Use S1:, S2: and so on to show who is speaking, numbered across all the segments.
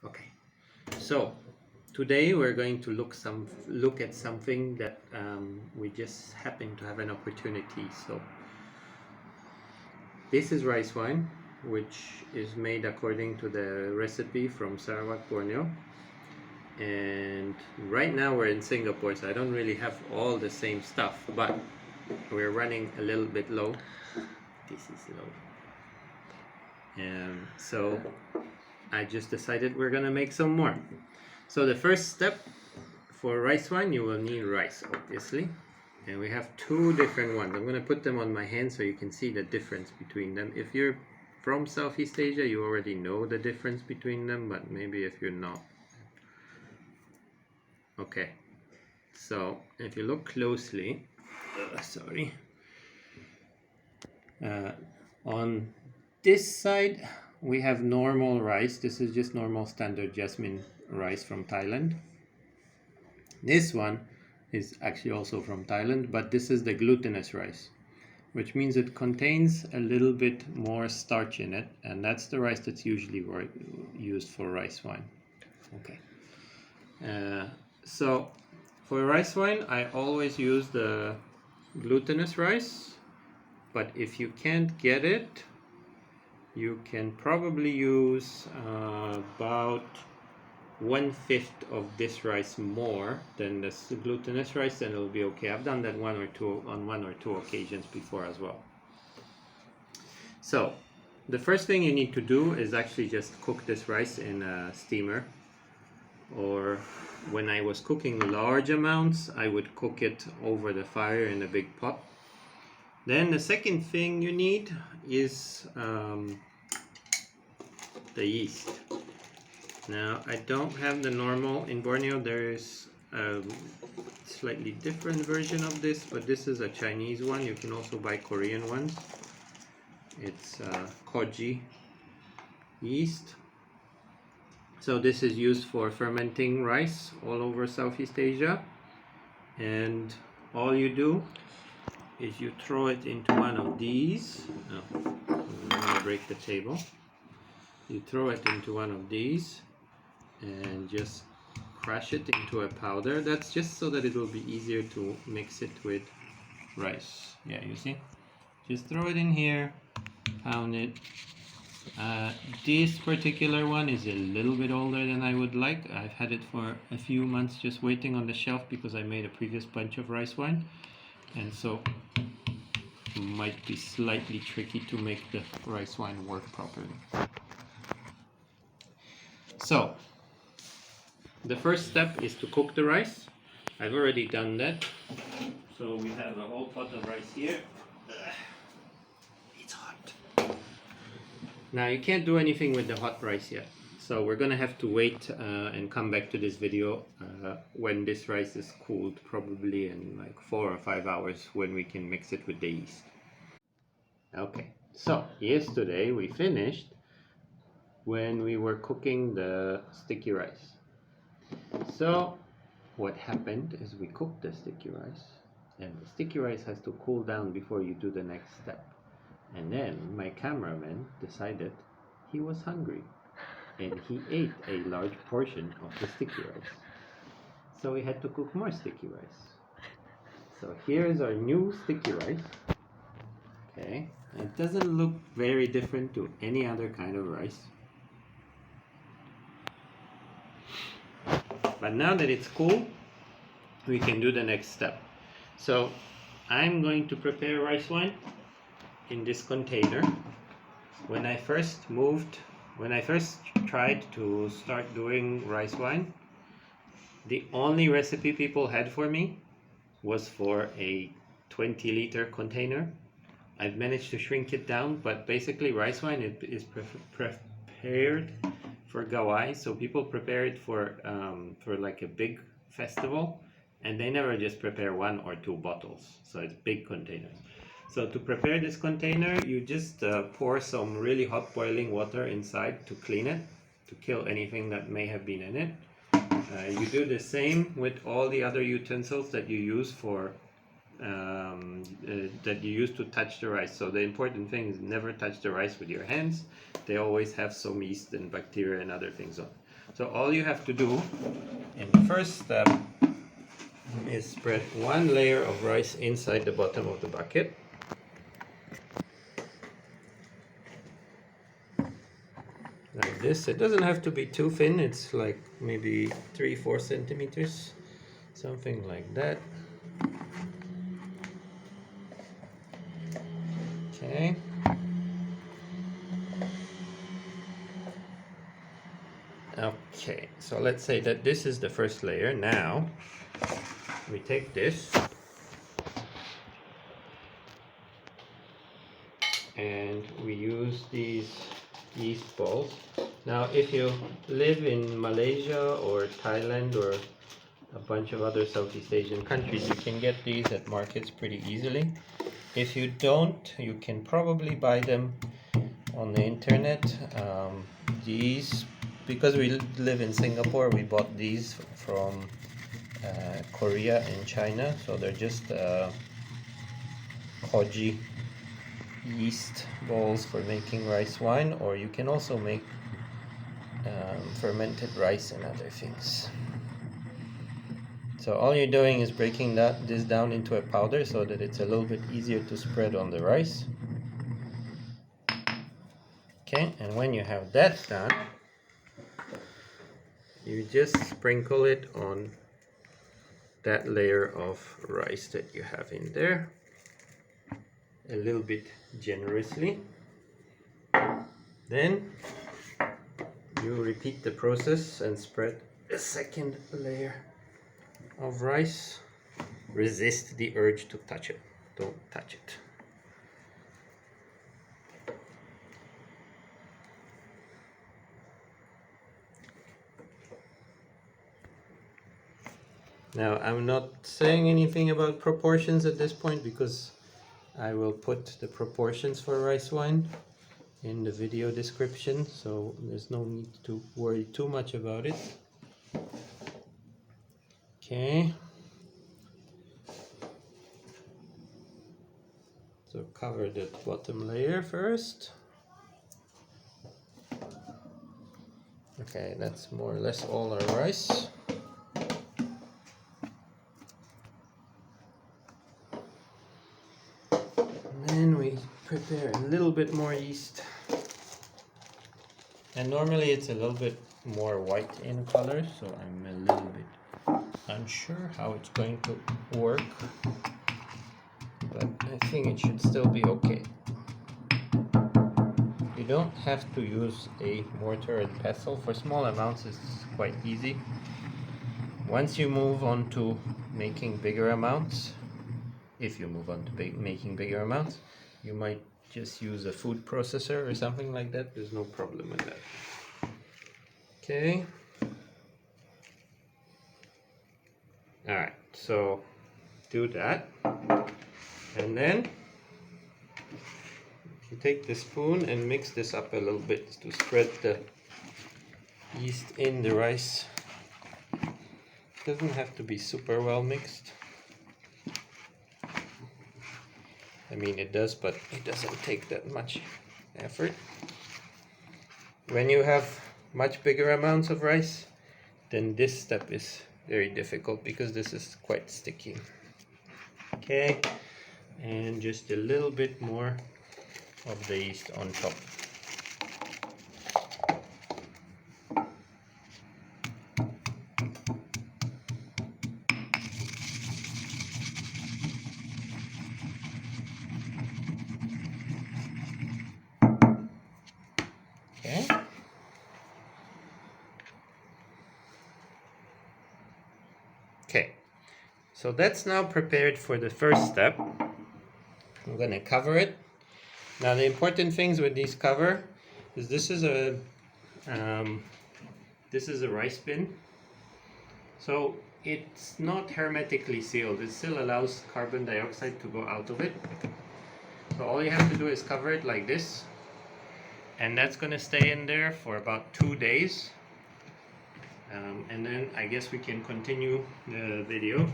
S1: Okay, so today we're going to look at something that we just happen to have an opportunity. So this is rice wine, which is made according to the recipe from Sarawak, Borneo. And right now we're in Singapore, so I don't really have all the same stuff, but we're running a little bit low. This is low. And so I just decided we're gonna make some more. So the first step for rice wine, you will need rice, obviously. And we have two different ones. I'm gonna put them on my hand so you can see the difference between them. If you're from Southeast Asia, you already know the difference between them, but maybe if you're not. Okay, so if you look closely, on this side we have normal rice. This is just normal standard jasmine rice from Thailand. This one is actually also from Thailand, but this is the glutinous rice, which means it contains a little bit more starch in it, and that's the rice that's usually used for rice wine. Okay, so for rice wine I always use the glutinous rice, but if you can't get it, you can probably use about 1/5 of this rice more than the glutinous rice, then it'll be okay. I've done that on one or two occasions before as well. So the first thing you need to do is actually just cook this rice in a steamer, or when I was cooking large amounts I would cook it over the fire in a big pot. Then the second thing you need is the yeast. Now I don't have the normal in Borneo. There is a slightly different version of this, but this is a Chinese one. You can also buy Korean ones. It's Koji yeast. So this is used for fermenting rice all over Southeast Asia, and all you do is you throw it into one of these. Oh, I'm gonna break the table. You throw it into one of these and just crush it into a powder. That's just so that it will be easier to mix it with rice. Yeah, you see? Just throw it in here, pound it. This particular one is a little bit older than I would like. I've had it for a few months just waiting on the shelf because I made a previous bunch of rice wine, and so it might be slightly tricky to make the rice wine work properly. So the first step is to cook the rice. I've already done that. So we have a whole pot of rice here. It's hot. Now you can't do anything with the hot rice yet. So we're gonna have to wait and come back to this video when this rice is cooled, probably in like 4 or 5 hours, when we can mix it with the yeast. Okay, so yesterday we finished when we were cooking the sticky rice. So what happened is we cooked the sticky rice, and the sticky rice has to cool down before you do the next step. And then my cameraman decided he was hungry, and he ate a large portion of the sticky rice. So we had to cook more sticky rice. So here is our new sticky rice. Okay, it doesn't look very different to any other kind of rice. But now that it's cool, we can do the next step. So I'm going to prepare rice wine in this container. When I first tried to start doing rice wine, the only recipe people had for me was for a 20-liter container. I've managed to shrink it down, but basically rice wine is prepared for Gawai, so people prepare it for like a big festival, and they never just prepare 1 or 2 bottles, so it's big containers. So to prepare this container, you just pour some really hot boiling water inside to clean it, to kill anything that may have been in it. You do the same with all the other utensils that you use for to touch the rice. So the important thing is never touch the rice with your hands. They always have some yeast and bacteria and other things on. So all you have to do in the first step is spread one layer of rice inside the bottom of the bucket. Like this. It doesn't have to be too thin, it's like maybe 3-4 centimeters, something like that. Okay. Okay, so let's say that this is the first layer. Now we take this and we use these yeast balls. Now if you live in Malaysia or Thailand or a bunch of other Southeast Asian countries, you can get these at markets pretty easily. If you don't, you can probably buy them on the internet. These, because we live in Singapore, we bought these from Korea and China, so they're just Koji yeast balls for making rice wine, or you can also make fermented rice and other things. So all you're doing is breaking this down into a powder so that it's a little bit easier to spread on the rice. Okay, and when you have that done, you just sprinkle it on that layer of rice that you have in there, a little bit generously. Then you repeat the process and spread a second layer of rice. Resist the urge to touch it. Don't touch it. Now, I'm not saying anything about proportions at this point because I will put the proportions for rice wine in the video description, so there's no need to worry too much about it. Okay. So cover the bottom layer first. Okay, that's more or less all our rice. Then we prepare a little bit more yeast. And normally it's a little bit more white in color, so I'm a little bit unsure how it's going to work. But I think it should still be okay. You don't have to use a mortar and pestle. For small amounts it's quite easy. Once you move on to making bigger amounts, if you move on to making bigger amounts, you might just use a food processor or something like that. There's no problem with that. Okay. Alright, so do that. And then you take the spoon and mix this up a little bit to spread the yeast in the rice. It doesn't have to be super well mixed. I mean, it does, but it doesn't take that much effort. When you have much bigger amounts of rice, then this step is very difficult because this is quite sticky. Okay, and just a little bit more of the yeast on top. Okay. Okay, so that's now prepared for the first step. I'm going to cover it. Now the important things with these cover is this is a rice bin, so it's not hermetically sealed. It still allows carbon dioxide to go out of it. So all you have to do is cover it like this, and that's going to stay in there for about 2 days. And then I guess we can continue the video.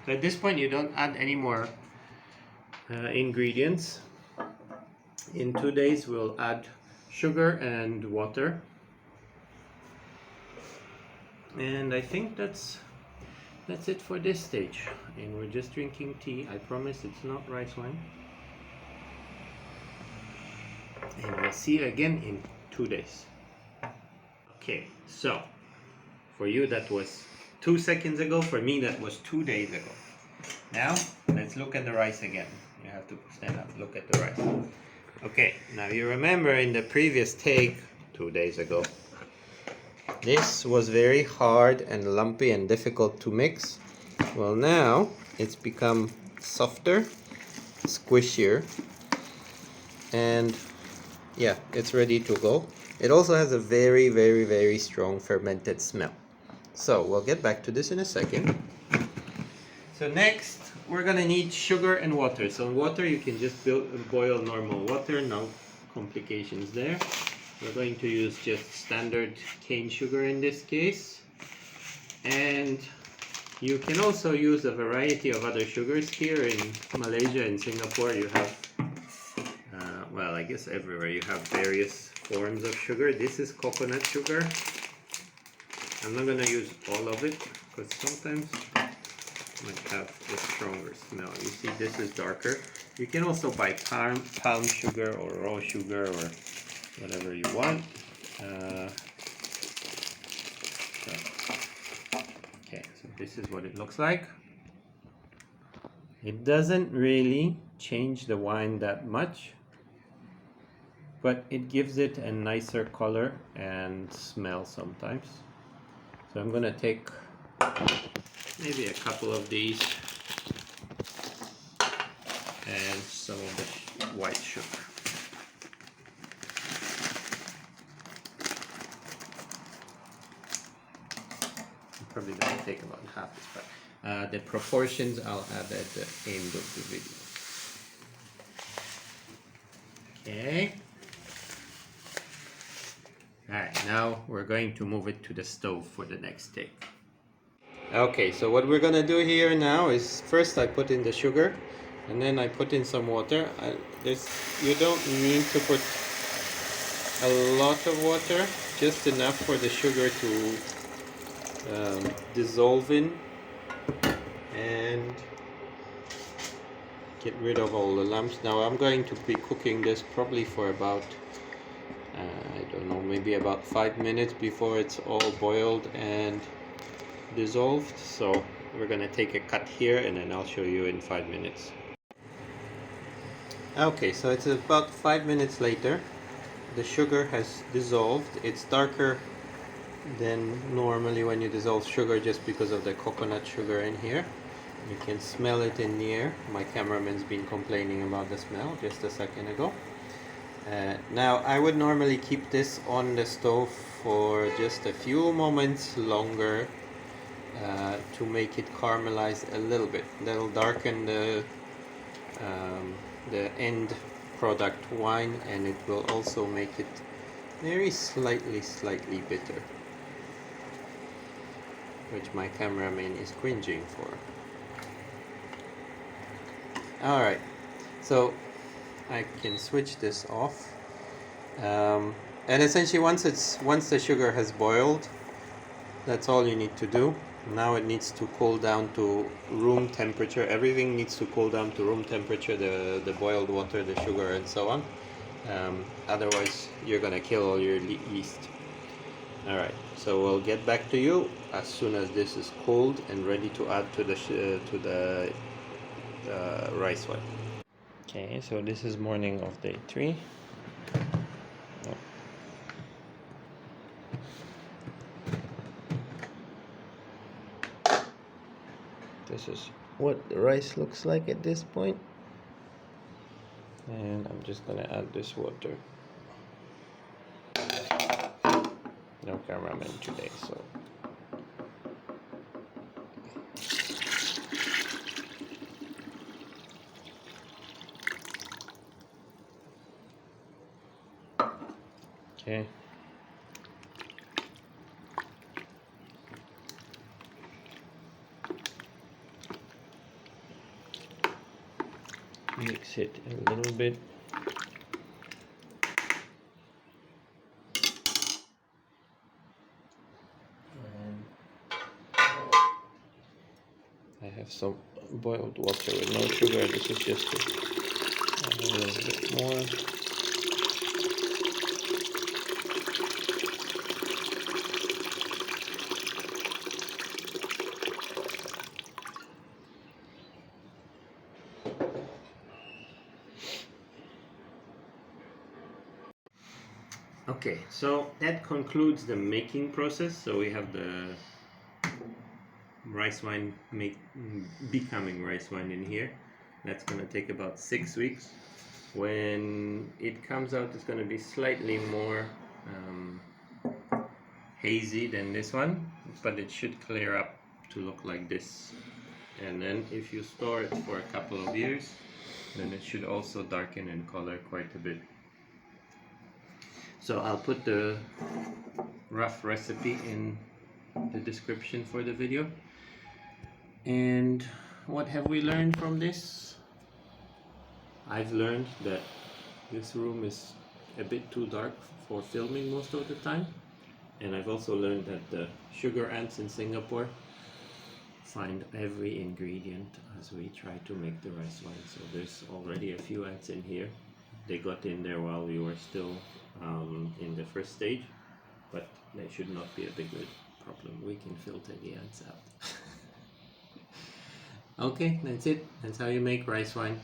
S1: So at this point you don't add any more ingredients. In 2 days we'll add sugar and water. And I think that's it for this stage. And we're just drinking tea. I promise it's not rice wine. And we'll see you again in 2 days. Okay, so for you that was 2 seconds ago, for me that was 2 days ago. Now let's look at the rice again. You have to stand up, look at the rice. Okay, now you remember in the previous take 2 days ago, this was very hard and lumpy and difficult to mix. Well, now it's become softer, squishier, and yeah, it's ready to go. It also has a very, very, very strong fermented smell. So we'll get back to this in a second. So next, we're gonna need sugar and water. So water, you can just boil normal water, no complications there. We're going to use just standard cane sugar in this case. And you can also use a variety of other sugars. Here in Malaysia and Singapore, you have, well, I guess everywhere you have various forms of sugar. This is coconut sugar. I'm not gonna use all of it because sometimes it might have a stronger smell. You see, this is darker. You can also buy palm sugar or raw sugar or whatever you want. Okay, so this is what it looks like. It doesn't really change the wine that much, but it gives it a nicer color and smell sometimes. So I'm gonna take maybe a couple of these and some of the white sugar. Probably gonna take about half this, but the proportions I'll add at the end of the video. Okay. Alright, now we're going to move it to the stove for the next take. Okay, so what we're gonna do here now is first I put in the sugar and then I put in some water. You don't need to put a lot of water, just enough for the sugar to dissolve in and get rid of all the lumps. Now I'm going to be cooking this probably for about I don't know, maybe about 5 minutes before it's all boiled and dissolved. So we're gonna take a cut here and then I'll show you in 5 minutes. Okay, so it's about 5 minutes later. The sugar has dissolved. It's darker than normally when you dissolve sugar just because of the coconut sugar in here. You can smell it in the air. My cameraman's been complaining about the smell just a second ago. Now I would normally keep this on the stove for just a few moments longer to make it caramelize a little bit. That'll darken the end product wine, and it will also make it very slightly bitter, which my cameraman is cringing for. Alright, so I can switch this off, and essentially once the sugar has boiled, that's all you need to do. Now it needs to cool down to room temperature. Everything needs to cool down to room temperature, the boiled water, the sugar, and so on. Otherwise you're gonna kill all your yeast. Alright, so we'll get back to you as soon as this is cooled and ready to add to the rice wine. Okay, so this is morning of day 3. This is what the rice looks like at this point. And I'm just gonna add this water. No cameraman today, so. Okay. Mix it a little bit. And have some boiled water with no sugar. This is just to add a little bit more. Okay, so that concludes the making process. So we have the rice wine becoming rice wine in here. That's going to take about 6 weeks. When it comes out, it's going to be slightly more hazy than this one, but it should clear up to look like this. And then if you store it for a couple of years, then it should also darken in color quite a bit. So I'll put the rough recipe in the description for the video. And what have we learned from this? I've learned that this room is a bit too dark for filming most of the time. And I've also learned that the sugar ants in Singapore find every ingredient as we try to make the rice wine. So there's already a few ants in here. They got in there while we were still in the first stage, but they should not be a big problem. We can filter the ants out. Okay, that's it. That's how you make rice wine.